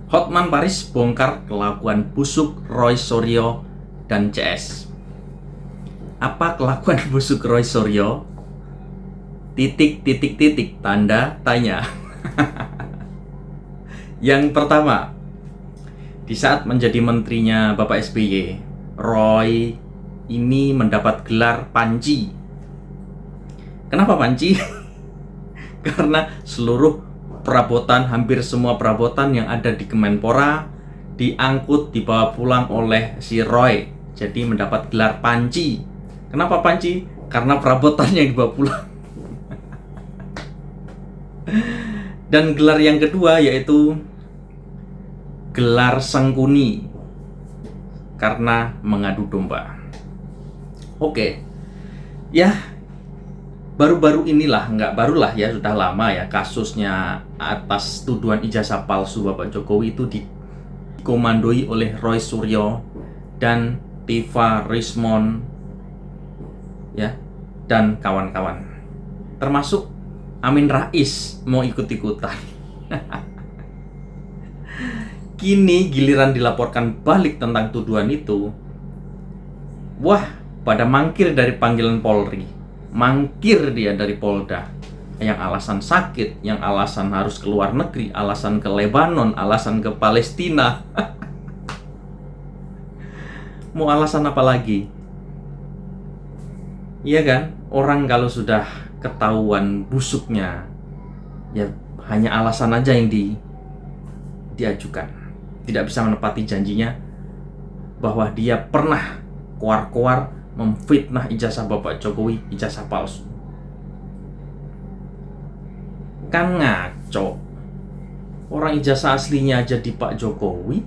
Hotman Paris bongkar kelakuan busuk Roy Suryo dan CS. Apa kelakuan busuk Roy Suryo? Titik tanda tanya. Yang pertama, di saat menjadi menterinya Bapak SBY, Roy ini mendapat gelar Panji. Kenapa Panji? Karena seluruh perabotan, hampir semua perabotan yang ada di Kemenpora diangkut, dibawa pulang oleh si Roy. Jadi mendapat gelar Panji. Kenapa Panji? Karena perabotannya yang dibawa pulang. Dan gelar yang kedua yaitu gelar Sengkuni karena mengadu domba. Oke. Ya, baru-baru inilah, nggak barulah ya, sudah lama ya kasusnya atas tuduhan ijazah palsu Bapak Jokowi itu dikomandoi oleh Roy Suryo dan Tiva Rismond ya, dan kawan-kawan. Termasuk Amin Rais mau ikut-ikutan. Kini giliran dilaporkan balik tentang tuduhan itu. Wah, pada mangkir dari panggilan Polri. Mangkir dia dari Polda. Yang alasan sakit, yang alasan harus ke luar negeri, alasan ke Lebanon, alasan ke Palestina. Mau alasan apa lagi? Iya kan? Orang kalau sudah ketahuan busuknya, ya hanya alasan aja yang diajukan. Tidak bisa menepati janjinya bahwa dia pernah koar-koar memfitnah ijazah Bapak Jokowi, ijazah palsu. Kan ngaco. Orang ijazah aslinya aja di Pak Jokowi,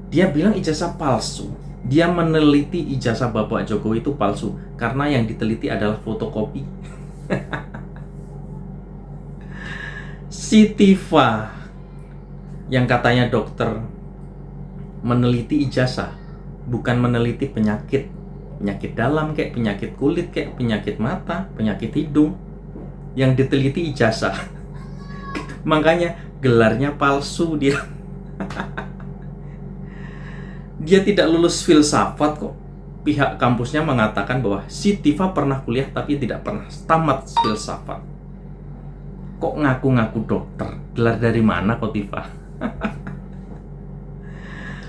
dia bilang ijazah palsu. Dia meneliti ijazah Bapak Jokowi itu palsu karena yang diteliti adalah fotokopi. Si Tiva yang katanya dokter meneliti ijazah, bukan meneliti penyakit dalam, kayak penyakit kulit, kayak penyakit mata, penyakit hidung. Yang diteliti ijazah. Makanya gelarnya palsu dia. Dia tidak lulus filsafat kok. Pihak kampusnya mengatakan bahwa si Tiva pernah kuliah tapi tidak pernah tamat filsafat. Kok ngaku-ngaku dokter? Gelar dari mana kok Tiva?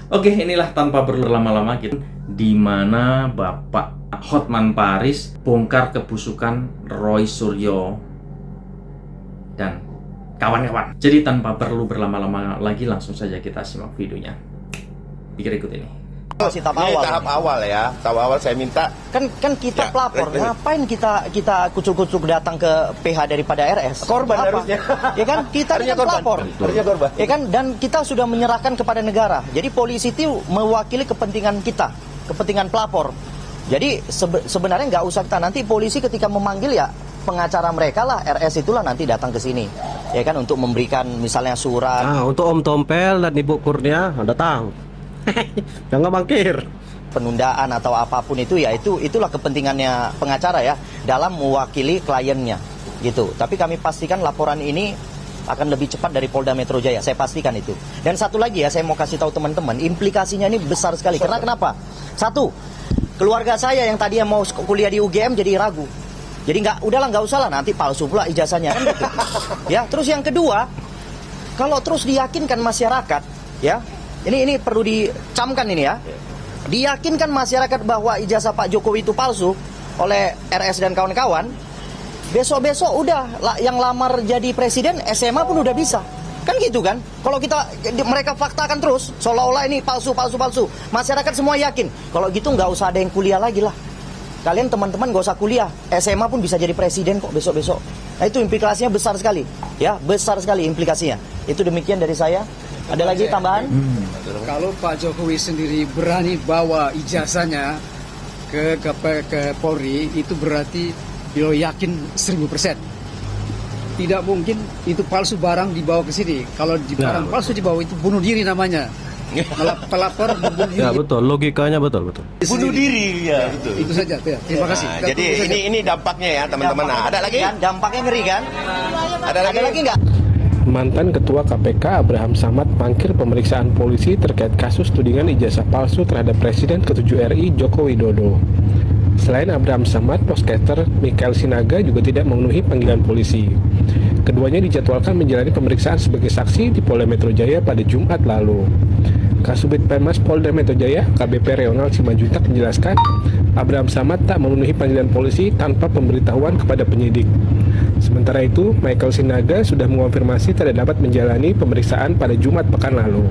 Oke, inilah tanpa berlama-lama gitu, di mana Bapak Hotman Paris bongkar kebusukan Roy Suryo dan kawan-kawan. Jadi tanpa perlu berlama-lama lagi, langsung saja kita simak videonya. Berikut ini. Ini tahap awal ya. Tahap awal saya minta kan kita ya, pelapor, ngapain kita kucuk-kucuk datang ke PH daripada RS? korban apa? harusnya. Ya kan kita Harusnya kan pelapor. Harusnya korban. Ya kan, dan kita sudah menyerahkan kepada negara. Jadi polisi itu mewakili kepentingan kita, kepentingan pelapor. Jadi sebenarnya nggak usah kita, nanti polisi ketika memanggil ya pengacara mereka lah, RS itulah nanti datang ke sini. Ya kan, untuk memberikan misalnya surat. Nah, untuk Om Tompel dan Ibu Kurnia datang. Jangan mangkir. Penundaan atau apapun itu ya itulah kepentingannya pengacara ya dalam mewakili kliennya gitu. Tapi kami pastikan laporan ini akan lebih cepat dari Polda Metro Jaya. Saya pastikan itu. Dan satu lagi ya, saya mau kasih tahu teman-teman, implikasinya ini besar sekali. Karena kenapa? Satu, keluarga saya yang tadinya mau kuliah di UGM jadi ragu. Jadi nggak usah lah, nanti palsu pula ijazahnya kan gitu. Ya, terus yang kedua, kalau terus diyakinkan masyarakat ya, ini perlu dicamkan ini ya. Diyakinkan masyarakat bahwa ijazah Pak Jokowi itu palsu oleh RS dan kawan-kawan, besok-besok udah yang lamar jadi presiden SMA pun udah bisa. Kan gitu kan? Kalau mereka faktakan terus seolah-olah ini palsu, masyarakat semua yakin. Kalau gitu nggak usah ada yang kuliah lagi lah. Kalian teman-teman nggak usah kuliah, SMA pun bisa jadi presiden kok besok-besok. Nah, itu implikasinya besar sekali. Ya, besar sekali implikasinya. Itu demikian dari saya. Ada lagi tambahan? Kalau Pak Jokowi sendiri berani bawa ijazahnya ke Polri, itu berarti beliau yakin 1000%. Tidak mungkin itu palsu barang dibawa ke sini. Kalau barang palsu dibawa itu bunuh diri namanya. Pelapor bunuh diri. Ya betul, logikanya betul. bunuh diri ya. Betul. Itu saja. Ya, terima kasih. Nah, jadi ini dampaknya ya teman-teman. Nah, ada lagi? Dampaknya ngeri kan? Ada lagi nggak? Mantan Ketua KPK Abraham Samad mangkir pemeriksaan polisi terkait kasus tudingan ijazah palsu terhadap Presiden ke-7 RI Joko Widodo. Selain Abraham Samad, podcaster Michael Sinaga juga tidak memenuhi panggilan polisi. Keduanya dijadwalkan menjalani pemeriksaan sebagai saksi di Polda Metro Jaya pada Jumat lalu. Kasubit Penmas Polda Metro Jaya, KBP Reonal Simanjuntak menjelaskan, Abraham Samad tak memenuhi panggilan polisi tanpa pemberitahuan kepada penyidik. Sementara itu, Michael Sinaga sudah mengonfirmasi tidak dapat menjalani pemeriksaan pada Jumat pekan lalu.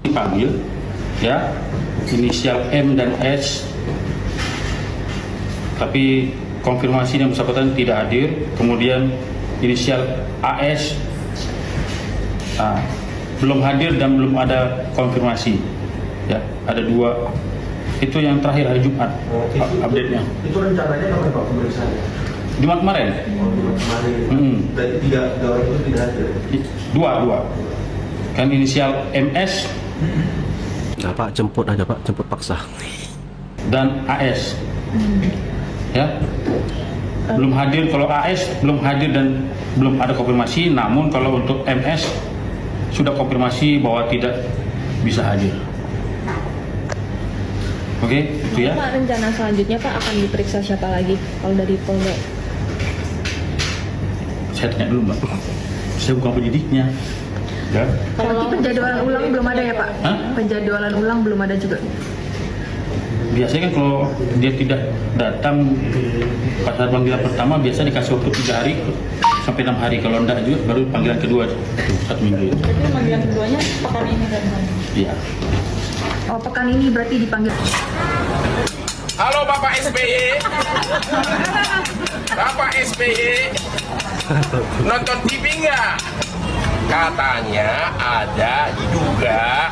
Dipanggil, ya, inisial M dan S, tapi konfirmasi yang bersangkutan tidak hadir. Kemudian inisial AS belum hadir dan belum ada konfirmasi. Ya, ada 2. Itu yang terakhir hari Jumat. Update-nya. Itu rencananya kapan Pak pemeriksaannya? Jumat kemarin. Berarti 3 orang itu tidak hadir. 2. Kan inisial MS Nah Pak, jemput aja Pak, jemput paksa. dan AS. Ya. Belum hadir, kalau AS belum hadir dan belum ada konfirmasi, namun kalau untuk MS sudah konfirmasi bahwa tidak bisa hadir. Oke, itu ya. Pak, rencana selanjutnya Pak akan diperiksa siapa lagi kalau dari Polda? Saya tanya dulu Mbak. Saya bukan penyidiknya. Ya. Kalau penjadwalan ulang belum ada ya Pak? Hah? Penjadwalan ulang belum ada juga? Biasanya kan kalau dia tidak datang pada panggilan pertama, biasa dikasih waktu 3 hari sampai 6 hari. Kalau enggak juga baru panggilan kedua 1 minggu. Berarti panggilan keduanya pekan ini kan? Iya. Oh, pekan ini berarti dipanggil. Halo Bapak SBY. Bapak SBY. Nonton TV nggak? Katanya ada diduga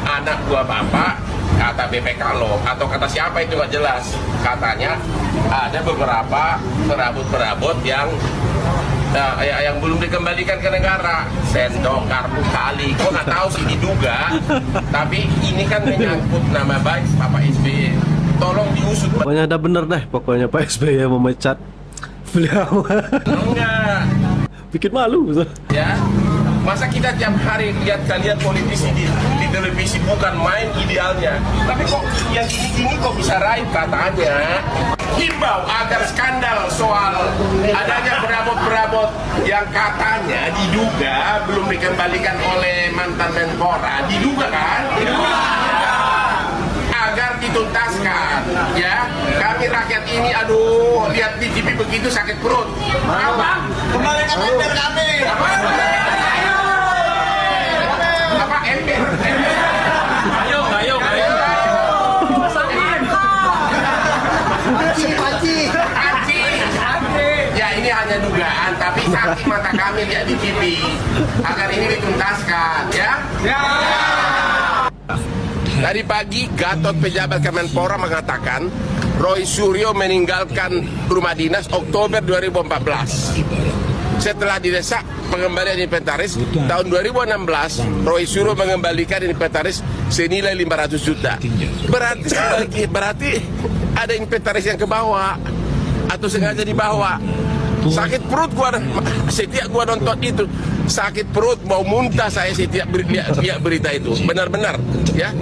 anak buah Bapak, kata BPK lo atau kata siapa itu nggak jelas. Katanya ada beberapa perabot-perabot yang belum dikembalikan ke negara. Sendok, kartu, tali, gua nggak tahu sih diduga. Tapi ini kan menyangkut nama baik Bapak SBY. Tolong diusut. Pokoknya ada bener deh, pokoknya Pak SBY memecat beliau. Enggak. Bikin malu. Ya, masa kita tiap hari lihat kalian politisi di televisi bukan main idealnya, tapi kok yang gini-gini kok bisa raib katanya. Himbau agar skandal soal adanya perabot-perabot yang katanya diduga belum dikembalikan oleh mantan Menpora, diduga kan? Diduga. Agar dituntaskan, ya. Kami rakyat ini, aduh, lihat di TV begitu sakit perut. Apa? Kembalikan ember kami. Apa ember? Ayo. Panci. Ya ini hanya dugaan, tapi saksi mata kami lihat di TV. Agar ini dituntaskan, ya. Tadi pagi Gatot pejabat Kemenpora mengatakan Roy Suryo meninggalkan rumah dinas Oktober 2014. Setelah didesak pengembalian inventaris tahun 2016, Roy Suryo mengembalikan inventaris senilai 500 juta. Berarti ada inventaris yang kebawa atau sengaja dibawa. Sakit perut gua setiap gua nonton itu, sakit perut mau muntah saya setiap lihat berita itu. Benar-benar ya.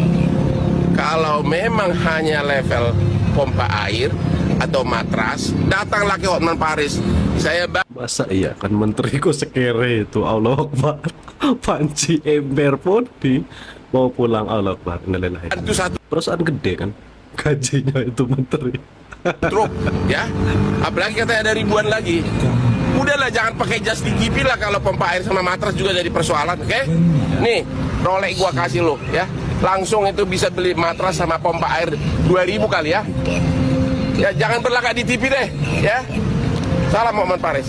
Kalau memang hanya level pompa air atau matras, datanglah ke Hotman Paris. Masa iya kan menteri kok sekere itu, Allah Akbar. Panci ember pun mau pulang, Allah Akbar. Itu satu perusahaan gede kan gajinya itu menteri. truk ya, apalagi katanya ada ribuan lagi. Udahlah, jangan pakai jas di TV lah kalau pompa air sama matras juga jadi persoalan, oke? Nih, Rolex gua kasih lo ya. Langsung itu bisa beli matras sama pompa air 2.000 kali ya. Ya jangan berlagak di TV deh ya. Salam Hotman Paris.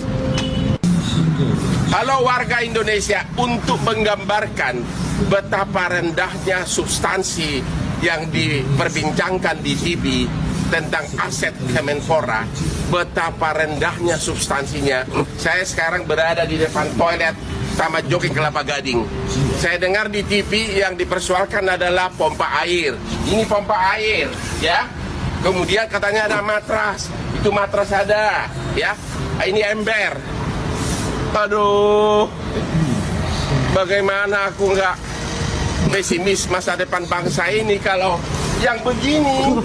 Halo warga Indonesia, untuk menggambarkan betapa rendahnya substansi yang diperbincangkan di TV tentang aset Kemenpora, betapa rendahnya substansinya. Saya sekarang berada di depan toilet Taman Jogging Kelapa Gading. Saya dengar di TV yang dipersoalkan adalah pompa air. Ini pompa air, ya. Kemudian katanya ada matras. Itu matras ada, ya. Ini ember. Aduh, bagaimana aku nggak pesimis masa depan bangsa ini kalau yang begini.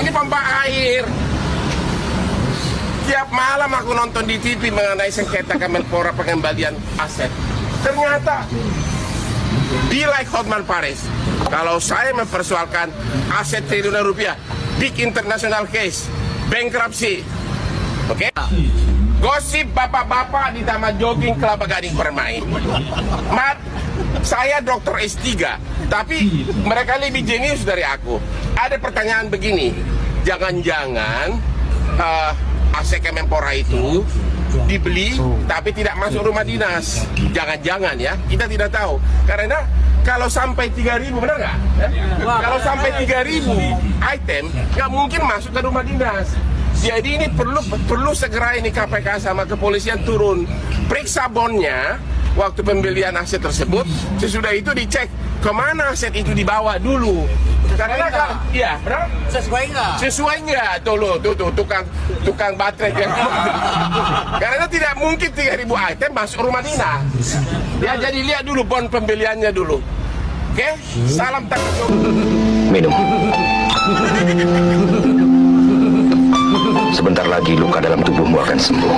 Ini pompa air. Tiap malam aku nonton di TV mengenai sengketa Kemenpora pengembalian aset. Ternyata be like Hotman Paris. Kalau saya mempersoalkan aset triliunan rupiah, big international case, bankruptcy, oke? Gosip bapak-bapak di Taman Jogging Kelapa Gading bermain. Mat, saya dokter S3, tapi mereka lebih jenius dari aku. Ada pertanyaan begini, jangan-jangan aset Kemenpora itu dibeli tapi tidak masuk rumah dinas. Jangan-jangan ya, kita tidak tahu. Karena kalau sampai 3.000, benar nggak? Kalau sampai 3.000 item, nggak mungkin masuk ke rumah dinas. Jadi ini perlu segera ini KPK sama kepolisian turun, periksa bonnya waktu pembelian aset tersebut. Sesudah itu dicek kemana aset itu dibawa dulu. Karena kan, ya, benar? Sesuai nggak? Tuh tukang baterai. Karena tidak mungkin 3.000 item masuk rumah dinas. Ya, jadi lihat dulu bon pembeliannya dulu. Oke? Salam takut. Minum. Sebentar lagi luka dalam tubuhmu akan sembuh.